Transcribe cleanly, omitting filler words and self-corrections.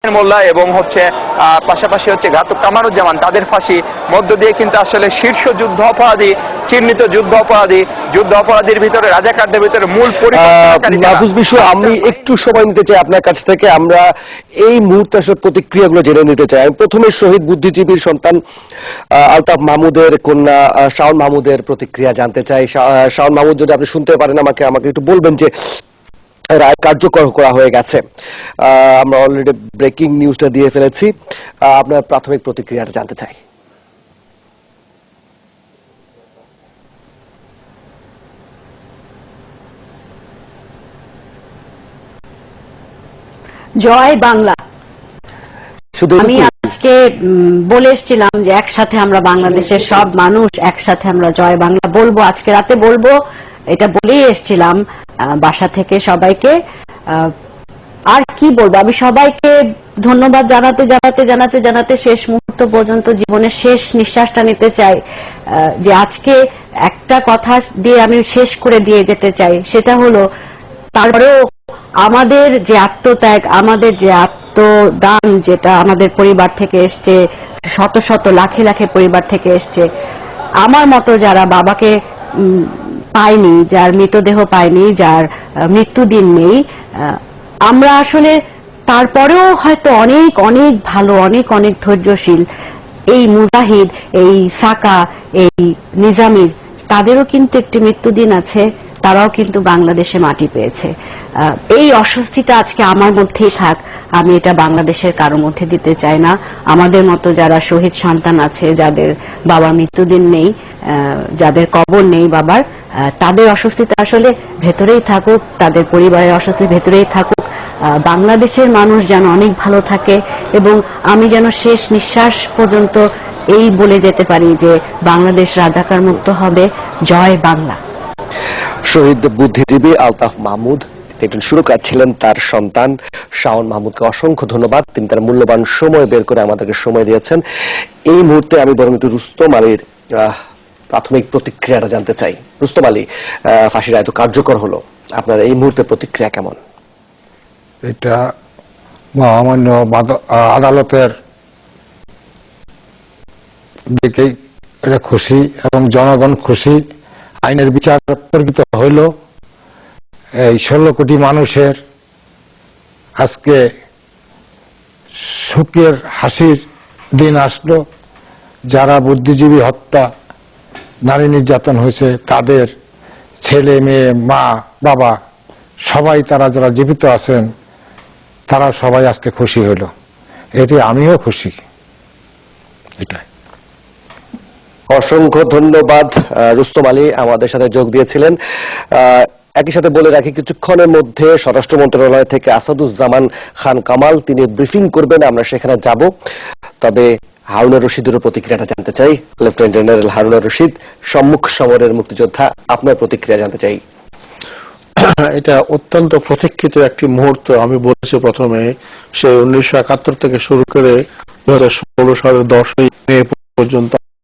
মোল্লা এবং পাশাপাশি ঘাতক কামারুজ্জামান তাদের ফাঁসি মধ্য দিয়ে কিন্তু আসলে শীর্ষ যুদ্ধ অপরাধী চিহ্নিত যুদ্ধ অপরাধীর ভিতরে রাজাকারদের ভিতরে মূল পরিকল্পনাকারী মাহফুজ বিশ্ব, আমি একটু সময় নিতে চাই আপনার কাছ থেকে। আমরা এই মুহূর্তে আসলে প্রতিক্রিয়াগুলো জেনে নিতে চাই। আমি প্রথমে শহীদ বুদ্ধিজীবীর সন্তান আলতাফ মাহমুদের কন্যা শাওন মাহমুদের প্রতিক্রিয়া জানতে চাই। শাওন মাহমুদ, যদি আপনি শুনতে পারেন আমাকে একটু বলবেন যে রায় কার্যকর করা হয়ে গেছে। আমরা অলরেডি ব্রেকিং নিউজটা দিয়ে ফেলেছি, আপনার প্রাথমিক প্রতিক্রিয়াটা জানতে চাই। জয় বাংলা। আমি আজকে বলে এসেছিলাম যে একসাথে আমরা বাংলাদেশের সব মানুষ একসাথে আমরা জয় বাংলা বলবো, আজকে রাতে বলবো, এটা বলেই এসেছিলাম বাসা থেকে সবাইকে। আর কি বলবো, আমি সবাইকে ধন্যবাদ জানাতে শেষ মুহূর্ত পর্যন্ত জীবনের শেষ নিঃশ্বাসটা নিতে চাই। যে আজকে একটা কথা দিয়ে আমি শেষ করে দিয়ে যেতে চাই, সেটা হলো তারপরেও আমাদের যে আত্মত্যাগ, আমাদের যে আত্মদান, যেটা আমাদের পরিবার থেকে এসছে, শত শত লাখে লাখে পরিবার থেকে এসছে, আমার মতো যারা বাবাকে পায়নি, যার মৃতদেহ পায়নি, যার মৃত্যুদিন নেই, আমরা আসলে তারপরেও হয়তো অনেক অনেক ভালো, অনেক অনেক ধৈর্যশীল এই মুজাহিদ, এই সাকা, এই নিজামির, তাদেরও কিন্তু একটি মৃত্যুদিন আছে, তারাও কিন্তু বাংলাদেশে মাটি পেয়েছে। এই অস্বস্তিটা আজকে আমার মধ্যেই থাক, আমি এটা বাংলাদেশের কারোর মধ্যে দিতে চাই না। আমাদের মতো যারা শহীদ সন্তান আছে, যাদের বাবার মৃত্যুদিন নেই, যাদের কবর নেই বাবার, তাদের অস্বস্তিটা আসলে ভেতরেই থাকুক, তাদের পরিবারের অস্বস্তি ভেতরেই থাকুক। বাংলাদেশের মানুষ যেন অনেক ভালো থাকে এবং আমি যেন শেষ নিঃশ্বাস পর্যন্ত এই বলে যেতে পারি যে বাংলাদেশ রাজাকার মুক্ত হবে। জয় বাংলা। শহীদ বুদ্ধিজীবী আলতাফ মাহমুদ একজন সুরকার ছিলেন, তার সন্তান শাওন মাহমুদকে অসংখ্য ধন্যবাদ। তিনি তার মূল্যবান সময় বের করে আমাদেরকে সময় দিয়েছেন। এই মুহূর্তে আমি বরং একটু রুস্তম আলীর প্রাথমিক প্রতিক্রিয়াটা জানতে চাই। রুস্তম আলী, ফাঁসি রায় তো কার্যকর হলো, আপনার এই মুহূর্তে প্রতিক্রিয়া কেমন? এটা মহামান্য আদালতের দিকেই এটা খুশি এবং জনগণ খুশি। আইনের বিচার প্রকৃত হইল। এই 16 কোটি মানুষের আজকে সুখের হাসির দিন আসলো। যারা বুদ্ধিজীবী হত্যা, নারী নির্যাতন হয়েছে, তাদের ছেলে মেয়ে, মা বাবা সবাই, তারা যারা জীবিত আছেন, তারা সবাই আজকে খুশি হইল। এটি আমিও খুশি। এটাই। অসংখ্য ধন্যবাদ রুস্তম আলী আমাদের সাথে যোগ দিয়েছিলেন। একই সাথে বলে রাখি, কিছুক্ষণের মধ্যে স্বরাষ্ট্র মন্ত্রণালয় থেকে আসাদুজ্জামান খান কামাল তিনি ব্রিফিং করবেন, আমরা সেখানে যাব। তবে হারুনুর রশিদেরও প্রতিক্রিয়াটা জানতে চাই। লেফটেন্যান্ট জেনারেল হারুনুর রশিদ, সম্মুখ সমরের মুক্তিযোদ্ধা, আপনার প্রতিক্রিয়া জানতে চাই। এটা অত্যন্ত প্রতীক্ষিত একটি মুহূর্ত। আমি বলেছি প্রথমে, সেই 1971 থেকে শুরু করে 2016 সালের 10ই মে পর্যন্ত